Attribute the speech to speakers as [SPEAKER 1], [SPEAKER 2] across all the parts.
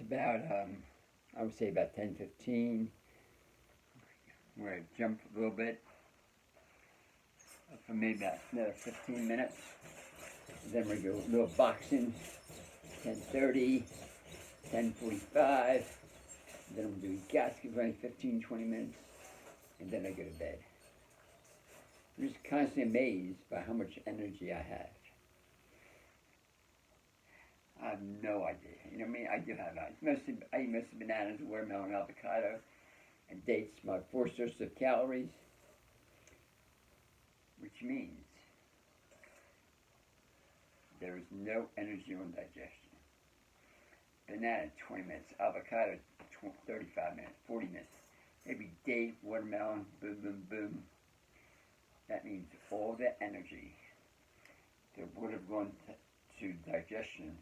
[SPEAKER 1] about, I would say about 10, 15. We're going to jump a little bit for maybe about another 15 minutes. Then we go a little boxing, 10:30, 10:45. Then I'm doing gasket for 15, 20 minutes. And then I go to bed. I'm just constantly amazed by how much energy I have. I have no idea. You know what I mean? I do have I eat mostly bananas, watermelon, avocado, and dates, my 4 sources of calories, which means there is no energy on digestion. Banana, 20 minutes. Avocado, 35 minutes, 40 minutes. Maybe date, watermelon, boom, boom, boom. That means all the energy that would have gone to digestion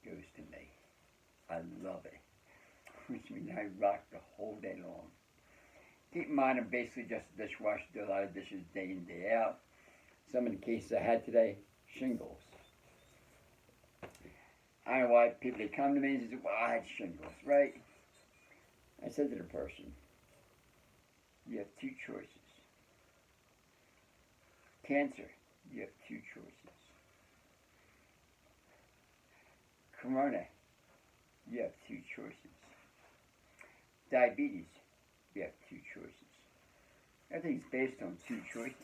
[SPEAKER 1] goes to me. I love it. Which means I rock the whole day long. Keep in mind, I'm basically just a dishwasher, do a lot of dishes day in, day out. Some of the cases I had today, shingles. I don't know why people, they come to me and say, well, I had shingles, right? I said to the person, you have 2 choices. Cancer, you have 2 choices. Corona, you have 2 choices. Diabetes, you have 2 choices. Everything's based on 2 choices.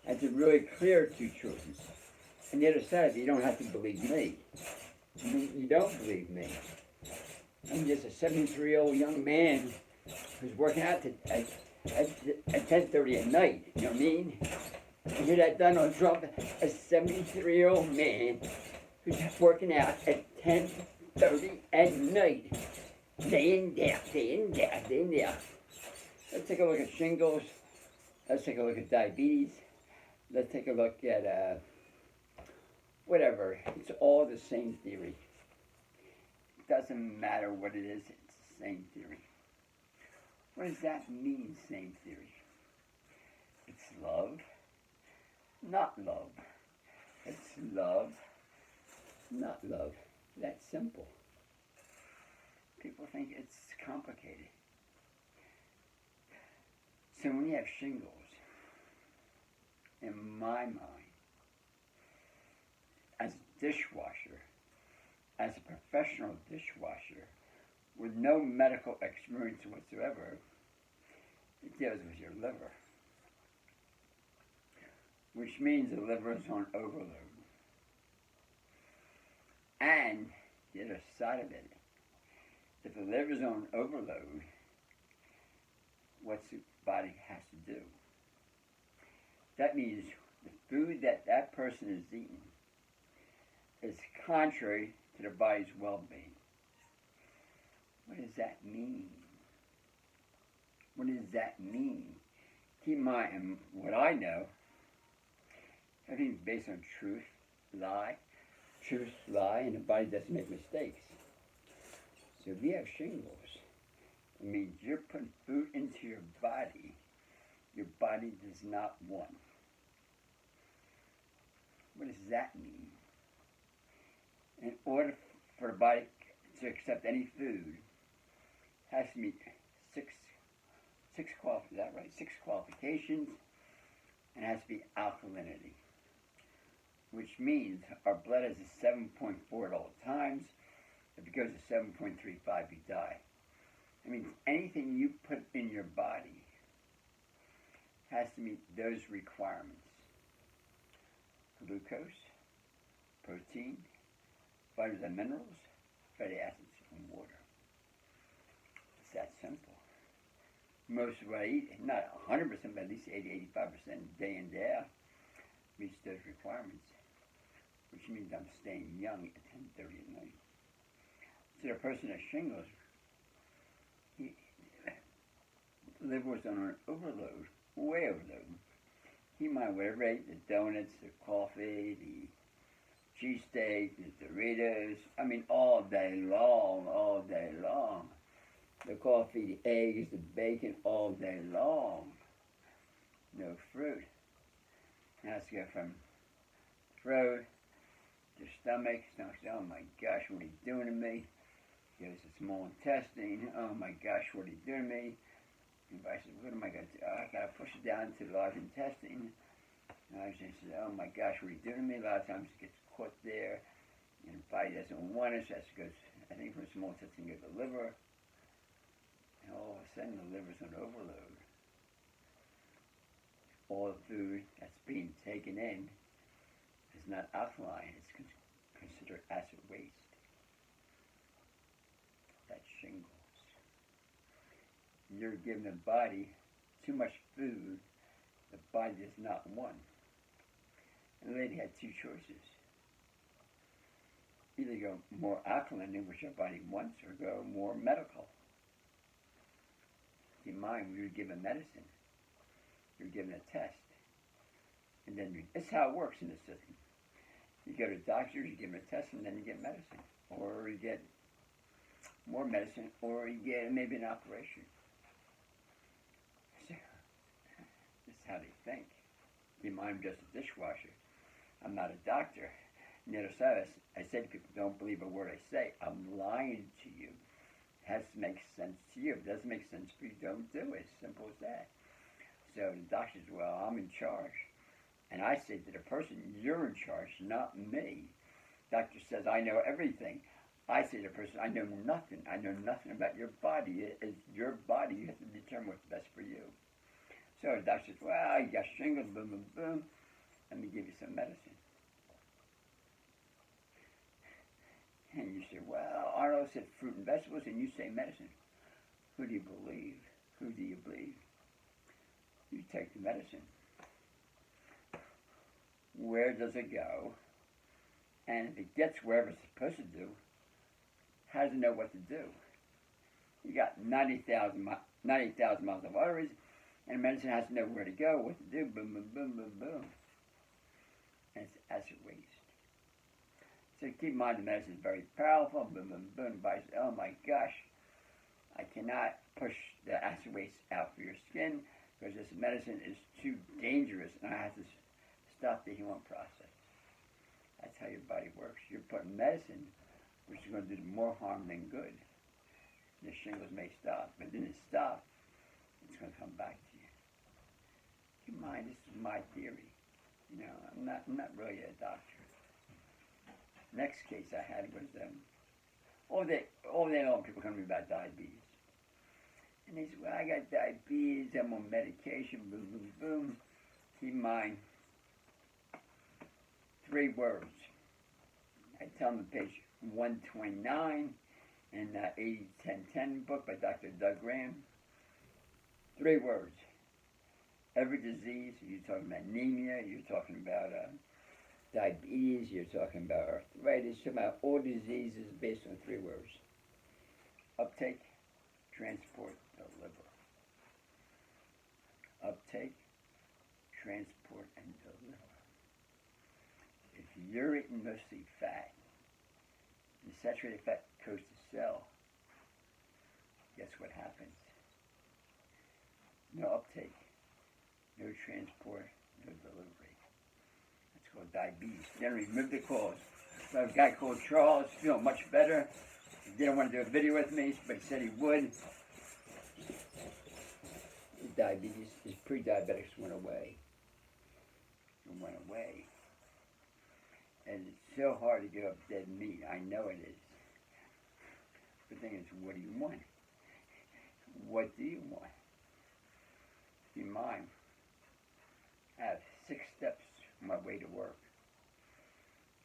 [SPEAKER 1] That's a really clear 2 choices. And the other side of it, you don't have to believe me. You don't believe me. I'm just a 73-year-old young man who's working out at 10:30 at night. You know what I mean? You hear that Donald Trump, a 73-year-old man who's working out at 10:30 at night. Day in, day out, day in, day out, day in, day out. Let's take a look at shingles. Let's take a look at diabetes. Let's take a look at whatever. It's all the same theory. It doesn't matter what it is, it's the same theory. What does that mean, same theory? It's love, not love. It's love, not love. That's simple. People think it's complicated. So when you have shingles, in my mind, as a dishwasher, as a professional dishwasher, with no medical experience whatsoever, it deals with your liver. Which means the liver is on overload. And the other side of it, if the liver is on overload, what's the body has to do? That means the food that person is eating is contrary to the body's well-being. What does that mean? What does that mean? Keep in mind, and what I know, everything's based on truth, lie, and the body doesn't make mistakes. So if you have shingles, it means you're putting food into your body does not want. What does that mean? In order for the body to accept any food, it has to meet six qualifications, and it has to be alkalinity. Which means our blood is a 7.4 at all times. If it goes to 7.35, you die. It means anything you put in your body has to meet those requirements. Glucose, protein, vitamins and minerals, fatty acids, and water. It's that simple. Most of what I eat, not 100%, but at least 80-85% day in, day out, meets those requirements, which means I'm staying young at 10:30 at night. So the person that shingles, the liver was on an overload, way overload. He might whatever ate, the donuts, the coffee, the cheesesteak, the Doritos, I mean all day long. The coffee, the eggs, the bacon, all day long. No fruit. It has to go from throat to stomach. Oh my gosh, what are you doing to me? Goes to small intestine. Oh my gosh, what are you doing to me? And I said, what am I going to do? I got to push it down to the large intestine. And I just said, oh my gosh, what are you doing to me? A lot of times it gets caught there. And the body doesn't want it, so it goes, I think from the small intestine to the liver. And all of a sudden the liver's on overload. All the food that's being taken in is not alkaline. It's considered acid waste. That's shingles. You're giving the body too much food the body does not want. And the lady had two choices. Either go more alkaline, in which your body wants, or go more medical. Keep in mind, we were given medicine. You're given a test. And then it's how it works in the system. You go to doctors, you give them a test, and then you get medicine. Or you get more medicine, or you get maybe an operation. So, that's how they think. Keep in mind, I'm just a dishwasher. I'm not a doctor. On the other side, I say to people, don't believe a word I say. I'm lying to you. It has to make sense to you. If it doesn't make sense for you, don't do it. Simple as that. So the doctor says, well, I'm in charge. And I say to the person, you're in charge, not me. Doctor says, I know everything. I say to the person, I know nothing. I know nothing about your body. It is your body. You have to determine what's best for you. So the doctor says, well, you got shingles, boom, boom, boom. Let me give you some medicine. And you say, well, Arnold said fruit and vegetables, and you say medicine. Who do you believe? Who do you believe? You take the medicine. Where does it go? And if it gets wherever it's supposed to do, how does it know what to do? You got 90,000 miles of arteries, and medicine has to know where to go, what to do, boom, boom, boom, boom, boom. And it's acid waste. So keep in mind the medicine is very powerful, boom, boom, boom. Body says, oh my gosh, I cannot push the acid waste out for your skin because this medicine is too dangerous and I have to stop the healing process. That's how your body works. You're putting medicine which is going to do more harm than good. The shingles may stop, but then it stops, it's going to come back to you. Keep in mind, this is my theory. You know, I'm not really a doctor. Next case I had was all day long people come to me about diabetes. And they said, well, I got diabetes, I'm on medication, boom, boom, boom. Keep in mind, 3 words. I tell them page 129 in the 80-10-10 book by Dr. Doug Graham. 3 words. Every disease, you're talking about anemia, you're talking about diabetes, you're talking about arthritis, you're talking about all diseases based on 3 words. Uptake, transport, deliver. Uptake, transport, and deliver. If you're eating mostly fat, the saturated fat goes to cell, guess what happens? No uptake, no transport, no delivery. That's called diabetes. Then remove the cause. So a guy called Charles, feeling much better. He didn't want to do a video with me, but he said he would. His diabetes, his pre-diabetics went away. It went away. And it's so hard to give up dead meat. I know it is. The thing is, what do you want? What do you want? Keep in mind, I have 6 steps on my way to work.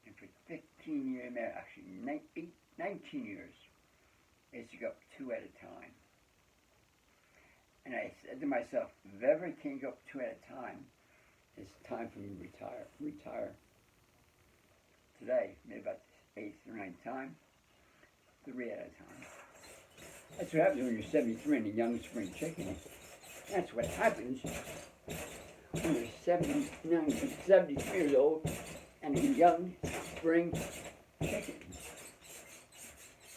[SPEAKER 1] And for 15 years, actually 19 years, I used to go up 2 at a time. And I said to myself, if I ever can't go up 2 at a time, it's time for me to retire. Today, maybe about the 8th or 9th time, 3 at a time. That's what happens when you're 73 and a young spring chicken. That's what happens when you're 73 years old and a young spring chicken.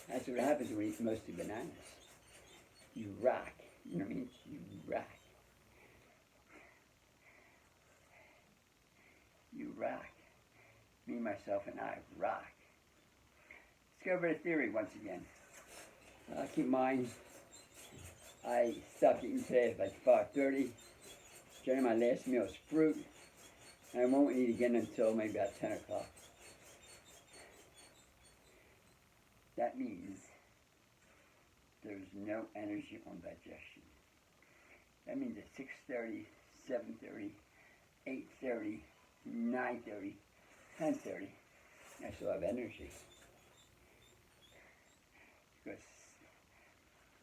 [SPEAKER 1] That's what happens when you eat mostly bananas. You rock. You know what I mean? You rock. You rock. Me, myself, and I rock. Let's go over the theory once again. Keep in mind, I stopped eating today at like 5:30. Generally, my last meal is fruit, and I won't eat again until maybe about 10 o'clock. That means there's no energy on digestion. That means at 6:30, 7:30, 8:30, 9:30, 10:30, I still have energy. Because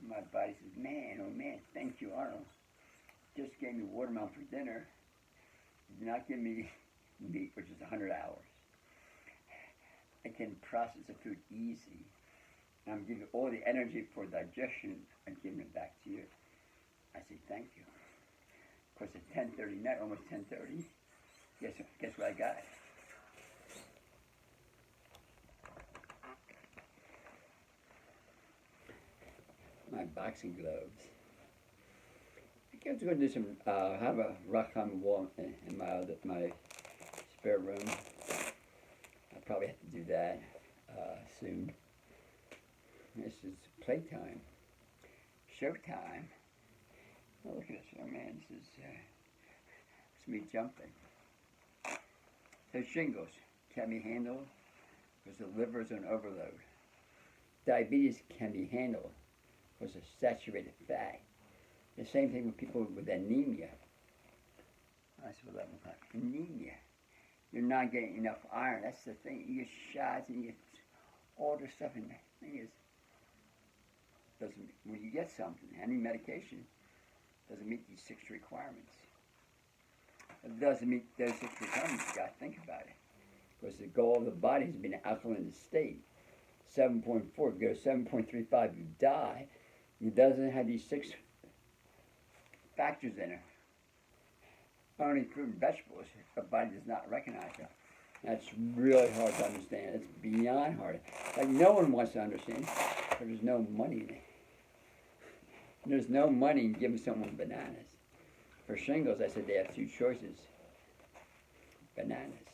[SPEAKER 1] my body says, man, oh man, thank you, Arnold. Just gave me watermelon for dinner. Did not give me meat, which is 100 hours. I can process the food easy. And I'm giving you all the energy for digestion and giving it back to you. I say thank you. Of course, at 10:30 night, almost 10:30, guess what I got? My boxing gloves. I guess I'm going to do some, have a rock climbing wall in my spare room. I'll probably have to do that soon. This is playtime. Showtime. Oh, look at this. Oh man, this is it's me jumping. So shingles can be handled because the liver is on overload. Diabetes can be handled because of saturated fat. The same thing with people with anemia. I said 11 o'clock. Anemia. You're not getting enough iron. That's the thing. You get shots and you get all this stuff. And the thing is, when you get something, any medication, doesn't meet these 6 requirements. If it doesn't meet those 6 requirements, you got to think about it. Because the goal of the body has been an alkaline state. 7.4, if you go to 7.35, you die. It doesn't have these 6 factors in it. Only fruit and vegetables, the body does not recognize that. That's really hard to understand. It's beyond hard. Like no one wants to understand, but there's no money in it. There's no money in giving someone bananas. For shingles, I said they have 2 choices. Bananas.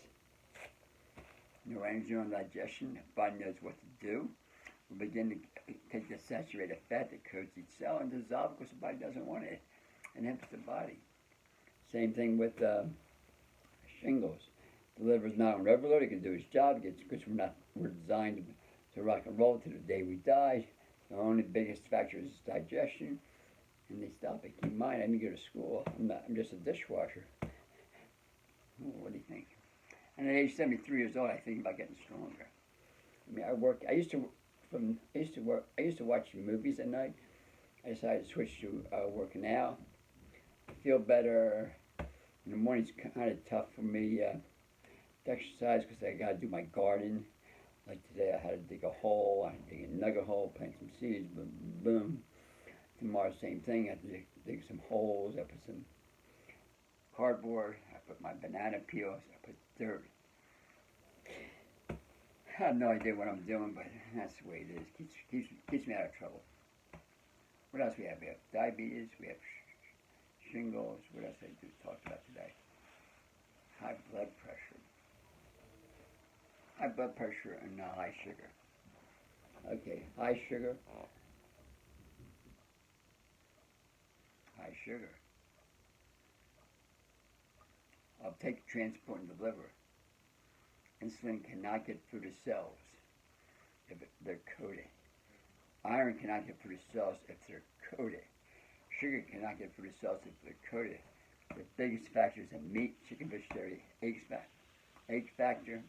[SPEAKER 1] No energy on digestion, the body knows what to do. We'll begin to take the saturated fat that coats each cell and dissolve it because the body doesn't want it. And empty the body. Same thing with shingles. The liver's not on overload, it can do its job because we're designed to rock and roll to the day we die. The only biggest factor is digestion, and they stop it. Keep in mind, I didn't go to school. I'm just a dishwasher. What do you think? And at age 73 years old, I think about getting stronger. I mean, I used to watch movies at night. I decided to switch to working out. I feel better. In the morning's kind of tough for me to exercise because I got to do my garden. Like today, I had to dig a hole. I had to dig a nugget hole, plant some seeds, boom, boom. Tomorrow, same thing. I have to dig some holes. I put some cardboard. I put my banana peels. I put dirt. I have no idea what I'm doing, but that's the way it is. Keeps me out of trouble. What else we have? We have diabetes. We have shingles. What else I talked about today? High blood pressure. High blood pressure and high sugar. Okay, high sugar. High sugar. Uptake, transport in the liver. Insulin cannot get through the cells if they're coated. Iron cannot get through the cells if they're coated. Sugar cannot get through the cells if they're coated. The biggest factors are meat, chicken, fish, dairy, H factor,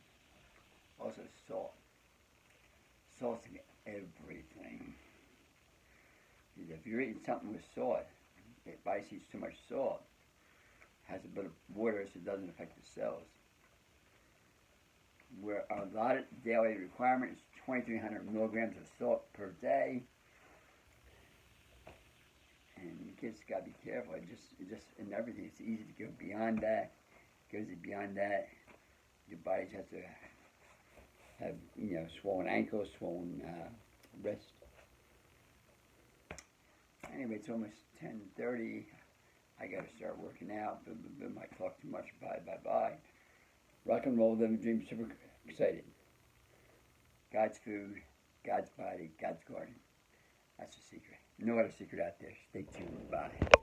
[SPEAKER 1] also salt. Salt's in everything. If you're eating something with salt, if body sees too much salt, has a bit of water so it doesn't affect the cells. Where our allotted daily requirement is 2,300 milligrams of salt per day. And you kids got to be careful. It just in everything, it's easy to go beyond that. Goes beyond that, your body has to have swollen ankles, swollen wrist. Anyway, it's almost 10:30. I got to start working out. Might talk too much. Bye. Rock and roll, living dream, super excited. God's food, God's body, God's garden. I That's a secret. No other secret out there. Stay tuned. Bye.